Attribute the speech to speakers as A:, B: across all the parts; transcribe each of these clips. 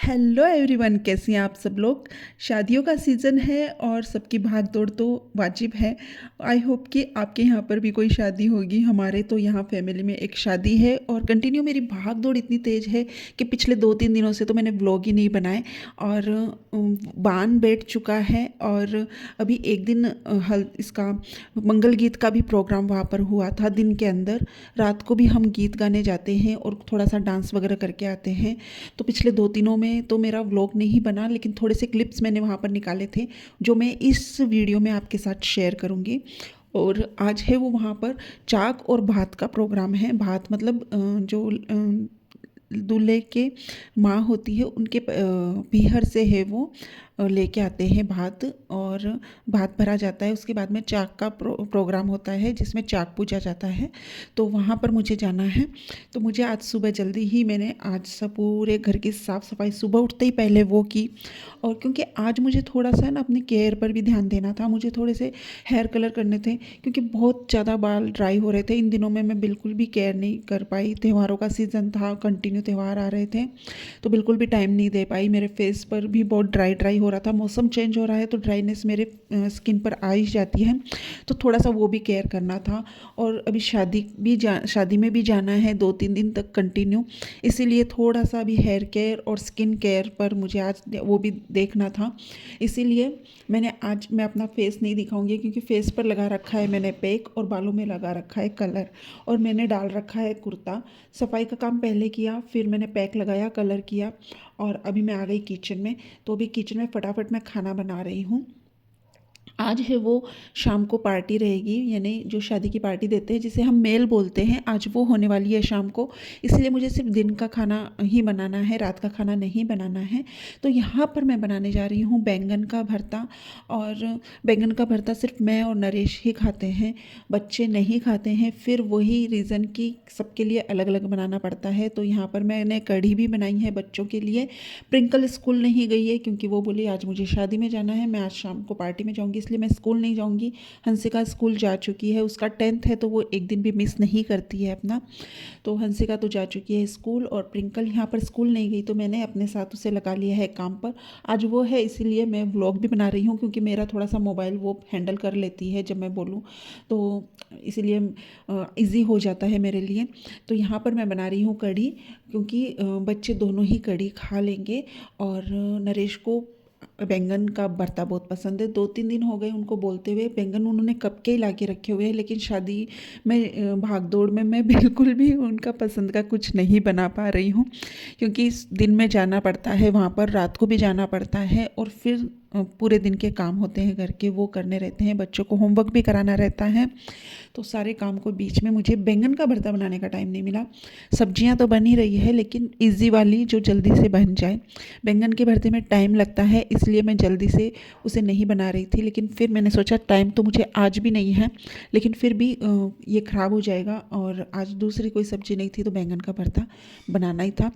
A: Hello everyone, कैसे हैं आप सब लोग। शादियों का सीज़न है और सबकी भाग दौड़ तो वाजिब है। आई होप कि आपके यहाँ पर भी कोई शादी होगी। हमारे तो यहाँ फैमिली में एक शादी है और कंटिन्यू मेरी भाग दौड़ इतनी तेज़ है कि पिछले 2-3 दिनों से तो मैंने व्लॉग ही नहीं बनाए। और बान बैठ चुका है और अभी एक दिन हल इसका मंगल गीत का भी प्रोग्राम वहाँ पर हुआ था। दिन के अंदर रात को भी हम गीत गाने जाते हैं और थोड़ा सा डांस वगैरह करके आते हैं। तो पिछले 2 दिनों में तो मेरा व्लॉग नहीं बना, लेकिन थोड़े से क्लिप्स मैंने वहाँ पर निकाले थे जो मैं इस वीडियो में आपके साथ शेयर करूँगी। और आज है वो वहाँ पर चाक और भात का प्रोग्राम है। भात मतलब जो दूल्हे के माँ होती है उनके पीहर से है वो लेके आते हैं भात, और भात भरा जाता है। उसके बाद में चाक का प्रोग्राम होता है जिसमें चाक पूजा जाता है। तो वहाँ पर मुझे जाना है। तो मुझे आज सुबह जल्दी ही मैंने आज सब पूरे घर की साफ़ सफाई सुबह उठते ही पहले वो की। और क्योंकि आज मुझे थोड़ा सा ना अपनी केयर पर भी ध्यान देना था, मुझे थोड़े से हेयर कलर करने थे क्योंकि बहुत ज़्यादा बाल ड्राई हो रहे थे। इन दिनों में मैं बिल्कुल भी केयर नहीं कर पाई। त्योहारों का सीज़न था, कंटिन्यू त्यौहार आ रहे थे, तो बिल्कुल भी टाइम नहीं दे पाई। मेरे फेस पर भी बहुत ड्राई हो रहा था। मौसम चेंज हो रहा है तो ड्राइनेस मेरे स्किन पर आ ही जाती है, तो थोड़ा सा वो भी केयर करना था। और अभी शादी में भी जाना है 2-3 दिन तक कंटिन्यू, इसीलिए थोड़ा सा भी हेयर केयर और स्किन केयर पर मुझे आज वो भी देखना था। इसीलिए मैं अपना फेस नहीं दिखाऊंगी क्योंकि फेस पर लगा रखा है मैंने पैक और बालों में लगा रखा है कलर, और मैंने डाल रखा है कुर्ता। सफाई का काम पहले किया, फिर मैंने पैक लगाया, कलर किया, और अभी मैं आ गई किचन में। तो अभी किचन में फटाफट मैं खाना बना रही हूँ। आज है वो शाम को पार्टी रहेगी, यानी जो शादी की पार्टी देते हैं जिसे हम मेल बोलते हैं, आज वो होने वाली है शाम को। इसलिए मुझे सिर्फ दिन का खाना ही बनाना है, रात का खाना नहीं बनाना है। तो यहाँ पर मैं बनाने जा रही हूँ बैंगन का भरता। और बैंगन का भरता सिर्फ मैं और नरेश ही खाते हैं, बच्चे नहीं खाते हैं। फिर वही रीज़न कि सबके लिए अलग अलग बनाना पड़ता है। तो यहाँ पर मैंने कढ़ी भी बनाई है बच्चों के लिए। प्रिंकल स्कूल नहीं गई है क्योंकि वो बोली आज मुझे शादी में जाना है, मैं आज शाम को पार्टी में जाऊँगी, इसलिए मैं स्कूल नहीं जाऊँगी। हंसिका स्कूल जा चुकी है, उसका 10th है तो वो एक दिन भी मिस नहीं करती है अपना। तो हंसिका तो जा चुकी है स्कूल और प्रिंकल यहाँ पर स्कूल नहीं गई, तो मैंने अपने साथ उसे लगा लिया है काम पर। आज वो है इसीलिए मैं व्लॉग भी बना रही हूँ, क्योंकि मेरा थोड़ा सा मोबाइल वो हैंडल कर लेती है जब मैं बोलूँ, तो इसीलिए ईज़ी हो जाता है मेरे लिए। तो यहाँ पर मैं बना रही हूँ कढ़ी, क्योंकि बच्चे दोनों ही कढ़ी खा लेंगे। और नरेश को बैंगन का भरता बहुत पसंद है। 2-3 दिन हो गए उनको बोलते हुए, बैंगन उन्होंने कब के ही ला के रखे हुए हैं, लेकिन शादी में भाग दौड़ में मैं बिल्कुल भी उनका पसंद का कुछ नहीं बना पा रही हूँ, क्योंकि इस दिन में जाना पड़ता है वहाँ पर, रात को भी जाना पड़ता है, और फिर पूरे दिन के काम होते हैं घर के, वो करने रहते हैं, बच्चों को होमवर्क भी कराना रहता है। तो सारे काम को बीच में मुझे बैंगन का भरता बनाने का टाइम नहीं मिला। सब्जियां तो बन ही रही है, लेकिन इजी वाली जो जल्दी से बन जाए। बैंगन के भरते में टाइम लगता है, इसलिए मैं जल्दी से उसे नहीं बना रही थी। लेकिन फिर मैंने सोचा टाइम तो मुझे आज भी नहीं है, लेकिन फिर भी ये ख़राब हो जाएगा, और आज दूसरी कोई सब्ज़ी नहीं थी तो बैंगन का भरता बनाना ही था।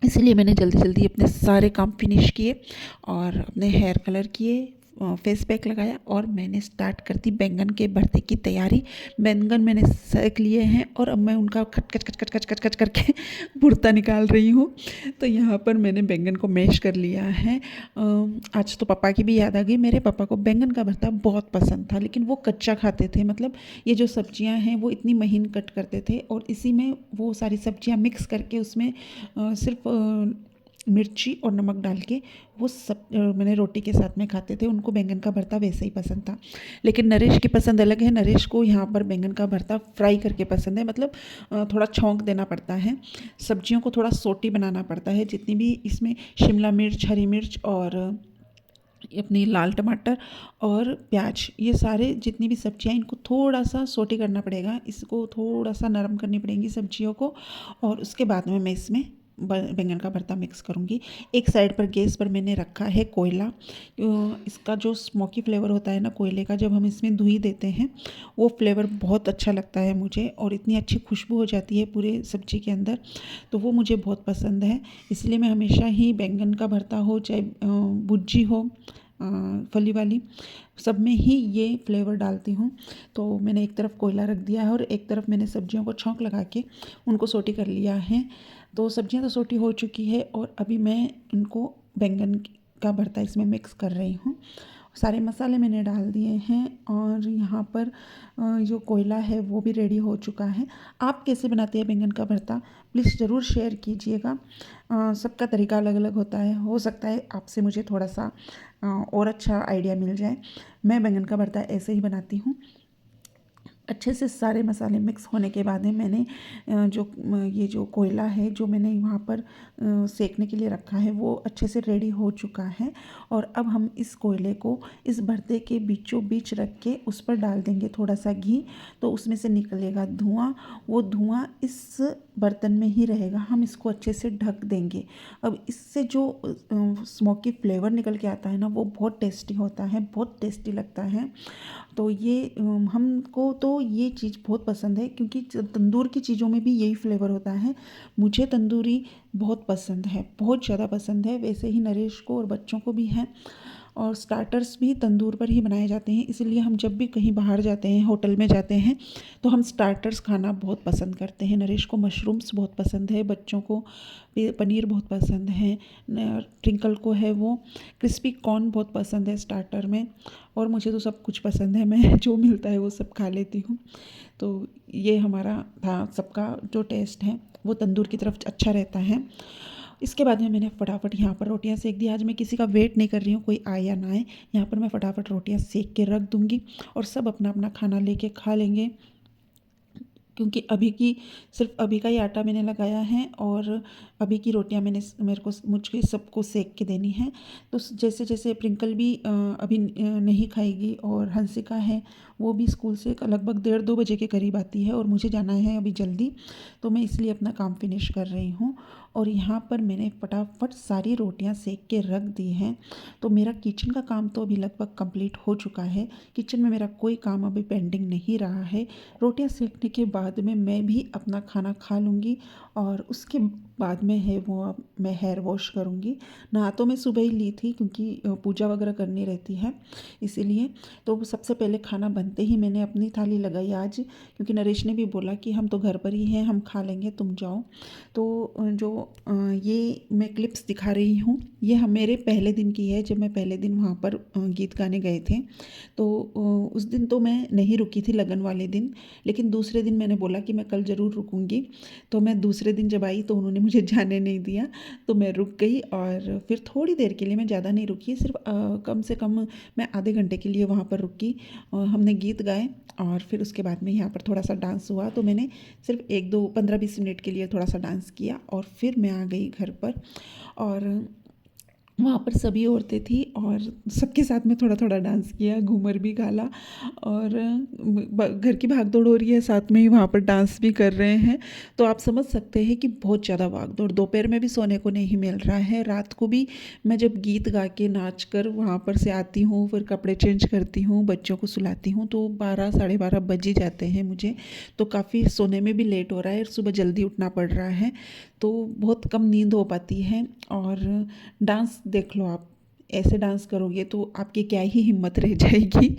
A: इसलिए मैंने जल्दी जल्दी अपने सारे काम फिनिश किए और अपने हेयर कलर किए, फेस पैक लगाया, और मैंने स्टार्ट कर दी बैंगन के भरते की तैयारी। बैंगन मैंने सेक लिए हैं और अब मैं उनका खट खच खच खच खच खच खच करके भुर्ता निकाल रही हूँ। तो यहाँ पर मैंने बैंगन को मैश कर लिया है। आज तो पापा की भी याद आ गई। मेरे पापा को बैंगन का भरता बहुत पसंद था, लेकिन वो कच्चा खाते थे, मतलब ये जो सब्जियाँ हैं वो इतनी महीन कट करते थे, और इसी में वो सारी सब्जियाँ मिक्स करके उसमें सिर्फ मिर्ची और नमक डाल के वो सब मैंने रोटी के साथ में खाते थे। उनको बैंगन का भरता वैसे ही पसंद था। लेकिन नरेश की पसंद अलग है। नरेश को यहाँ पर बैंगन का भरता फ्राई करके पसंद है, मतलब थोड़ा छौंक देना पड़ता है, सब्जियों को थोड़ा सोटी बनाना पड़ता है। जितनी भी इसमें शिमला मिर्च, हरी मिर्च और अपनी लाल टमाटर और प्याज, ये सारे जितनी भी सब्जियां, इनको थोड़ा सा सोटी करना पड़ेगा, इसको थोड़ा सा नरम करनी पड़ेंगी सब्जियों को, और उसके बाद में मैं इसमें बैंगन का भरता मिक्स करूँगी। एक साइड पर गैस पर मैंने रखा है कोयला। इसका जो स्मोकी फ्लेवर होता है ना कोयले का, जब हम इसमें धुई देते हैं वो फ्लेवर बहुत अच्छा लगता है मुझे, और इतनी अच्छी खुशबू हो जाती है पूरे सब्जी के अंदर, तो वो मुझे बहुत पसंद है। इसलिए मैं हमेशा ही बैंगन का भरता हो चाहे भुर्जी हो फली वाली, सब में ही ये फ्लेवर डालती हूँ। तो मैंने एक तरफ कोयला रख दिया है और एक तरफ मैंने सब्जियों को छौंक लगा के उनको सोटी कर लिया है। तो सब्जियां तो सोटी हो चुकी है और अभी मैं इनको बैंगन का भरता इसमें मिक्स कर रही हूँ। सारे मसाले मैंने डाल दिए हैं और यहाँ पर जो कोयला है वो भी रेडी हो चुका है। आप कैसे बनाते हैं बैंगन का भरता, प्लीज़ ज़रूर शेयर कीजिएगा। सबका तरीका अलग अलग होता है, हो सकता है आपसे मुझे थोड़ा सा और अच्छा आइडिया मिल जाए। मैं बैंगन का भरता ऐसे ही बनाती हूँ। अच्छे से सारे मसाले मिक्स होने के बाद में मैंने ये जो कोयला है जो मैंने वहाँ पर सेकने के लिए रखा है वो अच्छे से रेडी हो चुका है। और अब हम इस कोयले को इस भरते के बीचों बीच रख के उस पर डाल देंगे थोड़ा सा घी, तो उसमें से निकलेगा धुआं। वो धुआं इस बर्तन में ही रहेगा, हम इसको अच्छे से ढक देंगे। अब इससे जो स्मोकी फ्लेवर निकल के आता है ना, वो बहुत टेस्टी होता है, बहुत टेस्टी लगता है। तो ये हमको तो ये चीज़ बहुत पसंद है क्योंकि तंदूर की चीज़ों में भी यही फ्लेवर होता है। मुझे तंदूरी बहुत पसंद है, बहुत ज़्यादा पसंद है। वैसे ही नरेश को और बच्चों को भी है। और स्टार्टर्स भी तंदूर पर ही बनाए जाते हैं, इसलिए हम जब भी कहीं बाहर जाते हैं, होटल में जाते हैं, तो हम स्टार्टर्स खाना बहुत पसंद करते हैं। नरेश को मशरूम्स बहुत पसंद है, बच्चों को पनीर बहुत पसंद है, ट्विंकल को है वो क्रिस्पी कॉर्न बहुत पसंद है स्टार्टर में। और मुझे तो सब कुछ पसंद है, मैं जो मिलता है वो सब खा लेती हूँ। तो ये हमारा था, सबका जो टेस्ट है वो तंदूर की तरफ अच्छा रहता है। इसके बाद में मैंने फटाफट यहाँ पर रोटियाँ सेक दी। आज मैं किसी का वेट नहीं कर रही हूँ, कोई आए या ना आए, यहाँ पर मैं फटाफट रोटियाँ सेक के रख दूँगी और सब अपना अपना खाना लेके खा लेंगे। क्योंकि सिर्फ अभी का ही आटा मैंने लगाया है और अभी की रोटियां मुझे सबको सेक के देनी है। तो जैसे जैसे प्रिंकल भी अभी नहीं खाएगी और हंसिका है वो भी स्कूल से लगभग 1:30-2 बजे के करीब आती है और मुझे जाना है अभी जल्दी, तो मैं इसलिए अपना काम फिनिश कर रही हूँ। और यहाँ पर मैंने फटाफट सारी रोटियाँ सेक के रख दी हैं। तो मेरा किचन का काम तो अभी लगभग कंप्लीट हो चुका है। किचन में मेरा कोई काम अभी पेंडिंग नहीं रहा है। रोटियाँ सेकने के बाद में मैं भी अपना खाना खा लूँगी और उसके बाद में है वो अब मैं हेयर वॉश करूँगी। नहा तो मैं सुबह ही ली थी क्योंकि पूजा वगैरह करनी रहती है, इसीलिए। तो सबसे पहले खाना बनते ही मैंने अपनी थाली लगाई आज, क्योंकि नरेश ने भी बोला कि हम तो घर पर ही हैं, हम खा लेंगे, तुम जाओ। तो ये मैं क्लिप्स दिखा रही हूँ, ये मेरे पहले दिन की है, जब मैं पहले दिन वहाँ पर गीत गाने गए थे। तो उस दिन तो मैं नहीं रुकी थी, लगन वाले दिन, लेकिन दूसरे दिन मैंने बोला कि मैं कल ज़रूर रुकूंगी। तो मैं दूसरे दिन जब आई तो उन्होंने मुझे जाने नहीं दिया, तो मैं रुक गई। और फिर थोड़ी देर के लिए, मैं ज़्यादा नहीं रुकी, सिर्फ कम से कम मैं आधे घंटे के लिए वहाँ पर रुकी। हमने गीत गाए और फिर उसके बाद में यहाँ पर थोड़ा सा डांस हुआ, तो मैंने सिर्फ 1-2 15-20 मिनट के लिए थोड़ा सा डांस किया और फिर मैं आ गई घर पर। और वहाँ पर सभी औरतें थी और सबके साथ में थोड़ा थोड़ा डांस किया, घूमर भी गाला। और घर की भाग दौड़ हो रही है, साथ में ही वहाँ पर डांस भी कर रहे हैं। तो आप समझ सकते हैं कि बहुत ज़्यादा भाग दौड़। दोपहर में भी सोने को नहीं मिल रहा है, रात को भी मैं जब गीत गा के नाच कर वहाँ पर से आती हूँ, फिर कपड़े चेंज करती हूँ, बच्चों को सुलाती हूँ, तो 12-12:30 बज ही जाते हैं मुझे। तो काफ़ी सोने में भी लेट हो रहा है और सुबह जल्दी उठना पड़ रहा है, तो बहुत कम नींद हो पाती है। और डांस देख लो आप, ऐसे डांस करोगे तो आपकी क्या ही हिम्मत रह जाएगी।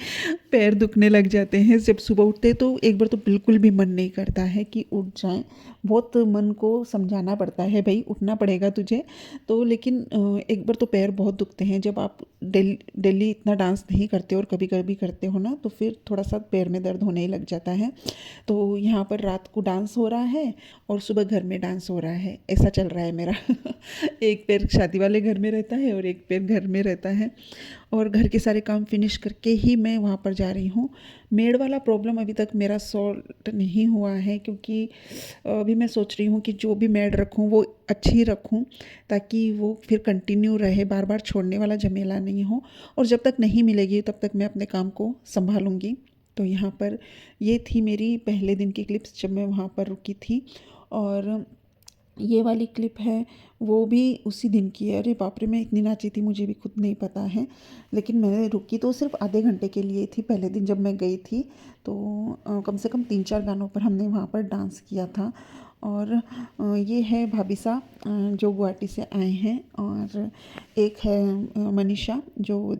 A: पैर दुखने लग जाते हैं जब सुबह उठते, तो एक बार तो बिल्कुल भी मन नहीं करता है कि उठ जाएं। बहुत मन को समझाना पड़ता है, भाई उठना पड़ेगा तुझे। तो लेकिन एक बार तो पैर बहुत दुखते हैं जब आप डेली डेली इतना डांस नहीं करते और कभी कभी करते हो ना, तो फिर थोड़ा सा पैर में दर्द होने ही लग जाता है। तो यहाँ पर रात को डांस हो रहा है और सुबह घर में डांस हो रहा है, ऐसा चल रहा है मेरा। एक पैर शादी वाले घर में रहता है और एक पैर घर में रहता है। और घर के सारे काम फिनिश करके ही मैं वहाँ पर जा रही हूँ। मेड वाला प्रॉब्लम अभी तक मेरा सॉल्व नहीं हुआ है, क्योंकि अभी मैं सोच रही हूँ कि जो भी मेड रखूँ वो अच्छी रखूँ, ताकि वो फिर कंटिन्यू रहे, बार बार छोड़ने वाला झमेला नहीं हो। और जब तक नहीं मिलेगी तब तक मैं अपने काम को संभालूँगी। तो यहाँ पर ये थी मेरी पहले दिन की क्लिप्स जब मैं वहाँ पर रुकी थी। और ये वाली क्लिप है वो भी उसी दिन की है। अरे बाप रे, मैं इतनी नाची थी मुझे भी खुद नहीं पता है, लेकिन मैं रुकी तो सिर्फ आधे घंटे के लिए थी पहले दिन जब मैं गई थी। तो कम से कम 3-4 गानों पर हमने वहाँ पर डांस किया था। और ये है भाभी सा जो गुवाहाटी से आए हैं, और एक है मनीषा जो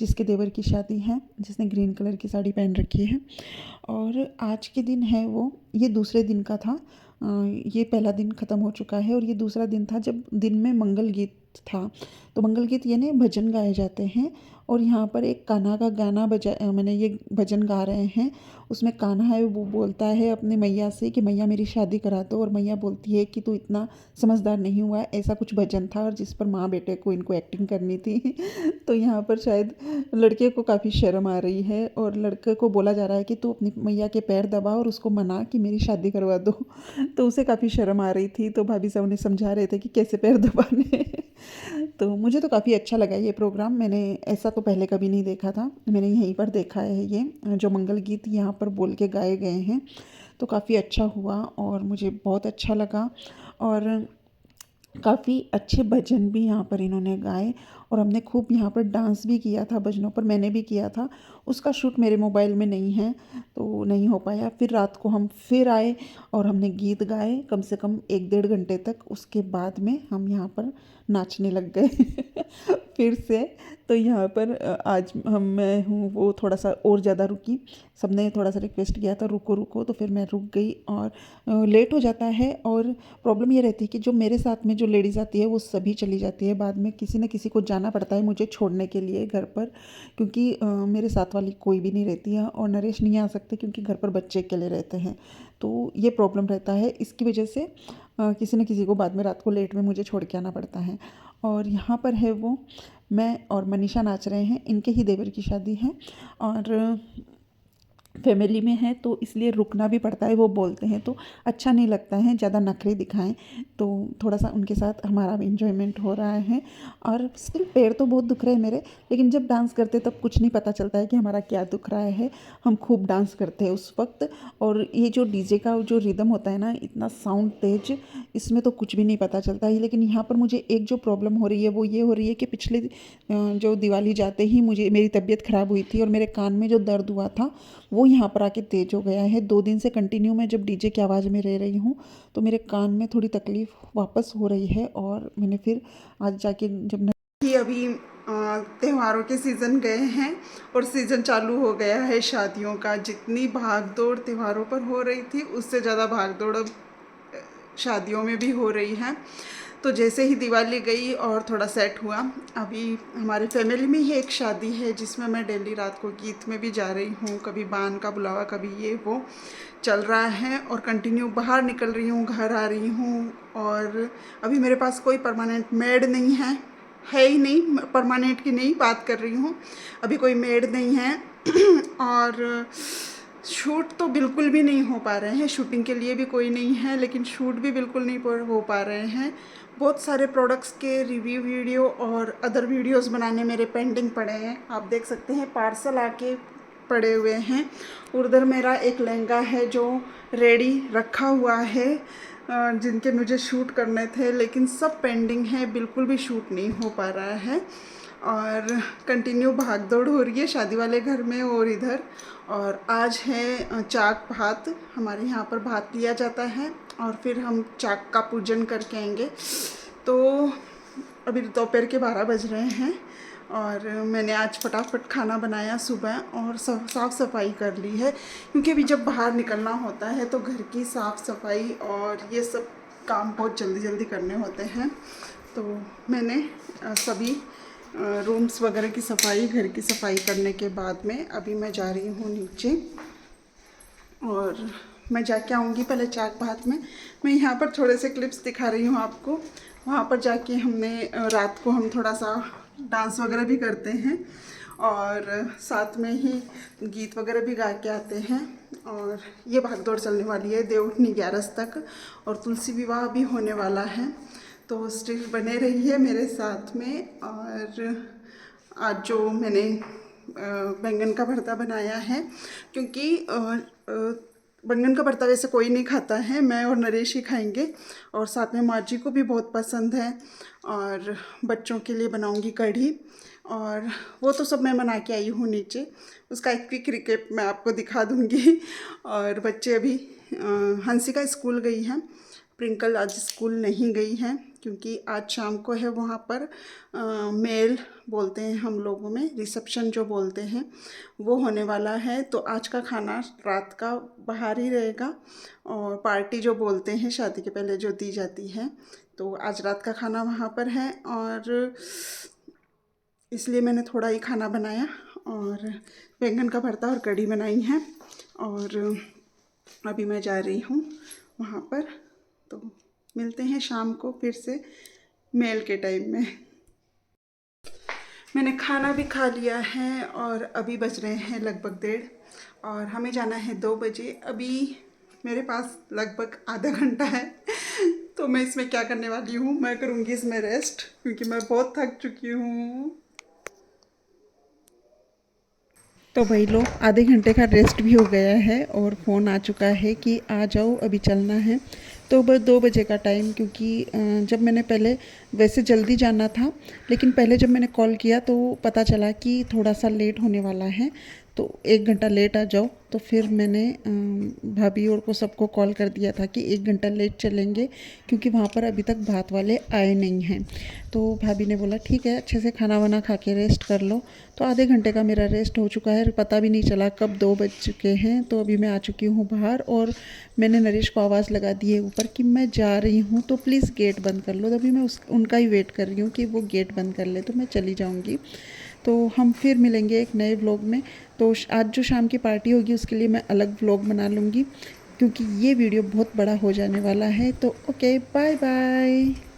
A: जिसके देवर की शादी है, जिसने ग्रीन कलर की साड़ी पहन रखी है। और आज के दिन है वो, ये दूसरे दिन का था ये पहला दिन ख़त्म हो चुका है और ये दूसरा दिन था जब दिन में मंगल गीत था। तो मंगल गीत यानी भजन गाए जाते हैं और यहाँ पर एक कान्हा का गाना मैंने ये भजन गा रहे हैं। उसमें कान्हा है वो बोलता है अपने मैया से कि मैया मेरी शादी करा दो, और मैया बोलती है कि तू इतना समझदार नहीं हुआ है। ऐसा कुछ भजन था और जिस पर माँ बेटे को इनको एक्टिंग करनी थी। तो यहाँ पर शायद लड़के को काफ़ी शर्म आ रही है और लड़के को बोला जा रहा है कि तू अपनी मैया के पैर दबा और उसको मना कि मेरी शादी करवा दो। तो उसे काफ़ी शर्म आ रही थी, तो भाभी साहब उन्हें समझा रहे थे कि कैसे पैर दबाने। तो मुझे तो काफ़ी अच्छा लगा ये प्रोग्राम। मैंने ऐसा तो पहले कभी नहीं देखा था, मैंने यहीं पर देखा है ये जो मंगल गीत यहाँ पर बोल के गाए गए हैं। तो काफ़ी अच्छा हुआ और मुझे बहुत अच्छा लगा और काफ़ी अच्छे भजन भी यहाँ पर इन्होंने गाए और हमने खूब यहाँ पर डांस भी किया था भजनों पर, मैंने भी किया था। उसका शूट मेरे मोबाइल में नहीं है तो नहीं हो पाया। फिर रात को हम फिर आए और हमने गीत गाए कम से कम 1-1.5 घंटे तक। उसके बाद में हम यहाँ पर नाचने लग गए फिर से। तो यहाँ पर आज मैं हूँ वो थोड़ा सा और ज़्यादा रुकी। सबने थोड़ा सा रिक्वेस्ट किया था रुको रुको, तो फिर मैं रुक गई और लेट हो जाता है। और प्रॉब्लम ये रहती है कि जो मेरे साथ में जो लेडीज़ आती है वो सभी चली जाती है, बाद में किसी न किसी को जाना पड़ता है मुझे छोड़ने के लिए घर पर, क्योंकि मेरे साथ वाली कोई भी नहीं रहती है और नरेश नहीं आ सकते क्योंकि घर पर बच्चे अकेले रहते हैं। तो ये प्रॉब्लम रहता है, इसकी वजह से किसी न किसी को बाद में रात को लेट में मुझे छोड़ के आना पड़ता है। और यहाँ पर है वो मैं और मनीषा नाच रहे हैं, इनके ही देवर की शादी है और फैमिली में है तो इसलिए रुकना भी पड़ता है। वो बोलते हैं तो अच्छा नहीं लगता है ज़्यादा नखरे दिखाएं, तो थोड़ा सा उनके साथ हमारा भी इंजॉयमेंट हो रहा है। और स्टिल पैर तो बहुत दुख रहे हैं मेरे, लेकिन जब डांस करते तब कुछ नहीं पता चलता है कि हमारा क्या दुख रहा है। हम खूब डांस करते हैं उस वक्त। और ये जो डीजे का जो रिदम होता है ना, इतना साउंड तेज, इसमें तो कुछ भी नहीं पता चलता है। लेकिन यहाँ पर मुझे एक जो प्रॉब्लम हो रही है वो ये हो रही है कि पिछले जो दिवाली जाते ही मुझे मेरी तबीयत ख़राब हुई थी और मेरे कान में जो दर्द हुआ था वो यहाँ पर आके तेज हो गया है। 2 दिन से कंटिन्यू मैं जब डीजे की आवाज़ में रह रही हूँ तो मेरे कान में थोड़ी तकलीफ़ वापस हो रही है। और मैंने फिर आज जाके जब कि अभी त्योहारों के सीज़न गए हैं और सीज़न चालू हो गया है शादियों का। जितनी भाग दौड़ त्योहारों पर हो रही थी उससे ज़्यादा भाग दौड़ अब शादियों में भी हो रही है। तो जैसे ही दिवाली गई और थोड़ा सेट हुआ, अभी हमारी फैमिली में ही एक शादी है जिसमें मैं डेली रात को गीत में भी जा रही हूँ। कभी बान का बुलावा, कभी ये वो चल रहा है और कंटिन्यू बाहर निकल रही हूँ, घर आ रही हूँ। और अभी मेरे पास कोई परमानेंट मेड नहीं है ही नहीं, परमानेंट की नहीं बात कर रही हूँ, अभी कोई मेड नहीं है। और शूट तो बिल्कुल भी नहीं हो पा रहे हैं, शूटिंग के लिए भी कोई नहीं है, लेकिन शूट भी बिल्कुल नहीं हो पा रहे हैं। बहुत सारे प्रोडक्ट्स के रिव्यू वीडियो और अदर वीडियोस बनाने मेरे पेंडिंग पड़े हैं। आप देख सकते हैं पार्सल आके पड़े हुए हैं। उधर मेरा एक लहंगा है जो रेडी रखा हुआ है, जिनके मुझे शूट करने थे, लेकिन सब पेंडिंग है, बिल्कुल भी शूट नहीं हो पा रहा है। और कंटिन्यू भाग दौड़ हो रही है शादी वाले घर में और इधर। और आज है चाक भात, हमारे यहाँ पर भात लिया जाता है और फिर हम चाक का पूजन करके आएंगे। तो अभी दोपहर के 12 बज रहे हैं और मैंने आज फटाफट खाना बनाया सुबह और साफ़ सफाई कर ली है, क्योंकि अभी जब बाहर निकलना होता है तो घर की साफ़ सफाई और ये सब काम बहुत जल्दी जल्दी करने होते हैं। तो मैंने सभी रूम्स वगैरह की सफाई, घर की सफाई करने के बाद में अभी मैं जा रही हूँ नीचे और मैं जाके आऊँगी पहले चाक भात में। मैं यहाँ पर थोड़े से क्लिप्स दिखा रही हूँ आपको। वहाँ पर जाके हमने रात को हम थोड़ा सा डांस वगैरह भी करते हैं और साथ में ही गीत वगैरह भी गा के आते हैं। और ये भागदौड़ चलने वाली है देवउठनी 11 तक और तुलसी विवाह भी होने वाला है। तो स्टिल बने रही है मेरे साथ में। और आज जो मैंने बैंगन का भरता बनाया है, क्योंकि बैंगन का भरता वैसे कोई नहीं खाता है, मैं और नरेश ही खाएंगे और साथ में माँ जी को भी बहुत पसंद है। और बच्चों के लिए बनाऊंगी कढ़ी और वो तो सब मैं बना के आई हूँ नीचे, उसका एक क्विक रिकेप मैं आपको दिखा दूँगी। और बच्चे अभी हंसिका स्कूल गई हैं, प्रिंकल आज स्कूल नहीं गई हैं क्योंकि आज शाम को है वहाँ पर मेल बोलते हैं हम लोगों में, रिसेप्शन जो बोलते हैं वो होने वाला है। तो आज का खाना रात का बाहर ही रहेगा, और पार्टी जो बोलते हैं शादी के पहले जो दी जाती है, तो आज रात का खाना वहाँ पर है। और इसलिए मैंने थोड़ा ही खाना बनाया, और बैंगन का भरता और कढ़ी बनाई है। और अभी मैं जा रही हूँ वहाँ पर, तो मिलते हैं शाम को फिर से मेल के टाइम में। मैंने खाना भी खा लिया है और अभी बज रहे हैं लगभग 1:30, और हमें जाना है 2 बजे। अभी मेरे पास लगभग आधा घंटा है तो मैं इसमें क्या करने वाली हूँ, मैं करूँगी इसमें रेस्ट, क्योंकि मैं बहुत थक चुकी हूँ। तो भाई लोग आधे घंटे का रेस्ट भी हो गया है और फ़ोन आ चुका है कि आ जाओ अभी चलना है। तो बस 2 बजे का टाइम, क्योंकि जब मैंने पहले वैसे जल्दी जाना था, लेकिन पहले जब मैंने कॉल किया तो पता चला कि थोड़ा सा लेट होने वाला है, तो 1 घंटा लेट आ जाओ। तो फिर मैंने भाभी और को सबको कॉल कर दिया था कि 1 घंटा लेट चलेंगे, क्योंकि वहाँ पर अभी तक भात वाले आए नहीं हैं। तो भाभी ने बोला ठीक है, अच्छे से खाना वाना खा के रेस्ट कर लो। तो आधे घंटे का मेरा रेस्ट हो चुका है, पता भी नहीं चला कब 2 बज चुके हैं। तो अभी मैं आ चुकी हूँ बाहर, और मैंने नरेश को आवाज़ लगा दी है ऊपर कि मैं जा रही हूँ, तो प्लीज़ गेट बंद कर लो। तो अभी मैं उनका ही वेट कर रही हूँ कि वो गेट बंद कर ले तो मैं चली जाऊँगी। तो हम फिर मिलेंगे एक नए व्लॉग में। तो आज जो शाम की पार्टी होगी उसके लिए मैं अलग व्लॉग बना लूँगी, क्योंकि ये वीडियो बहुत बड़ा हो जाने वाला है। तो ओके, बाय बाय।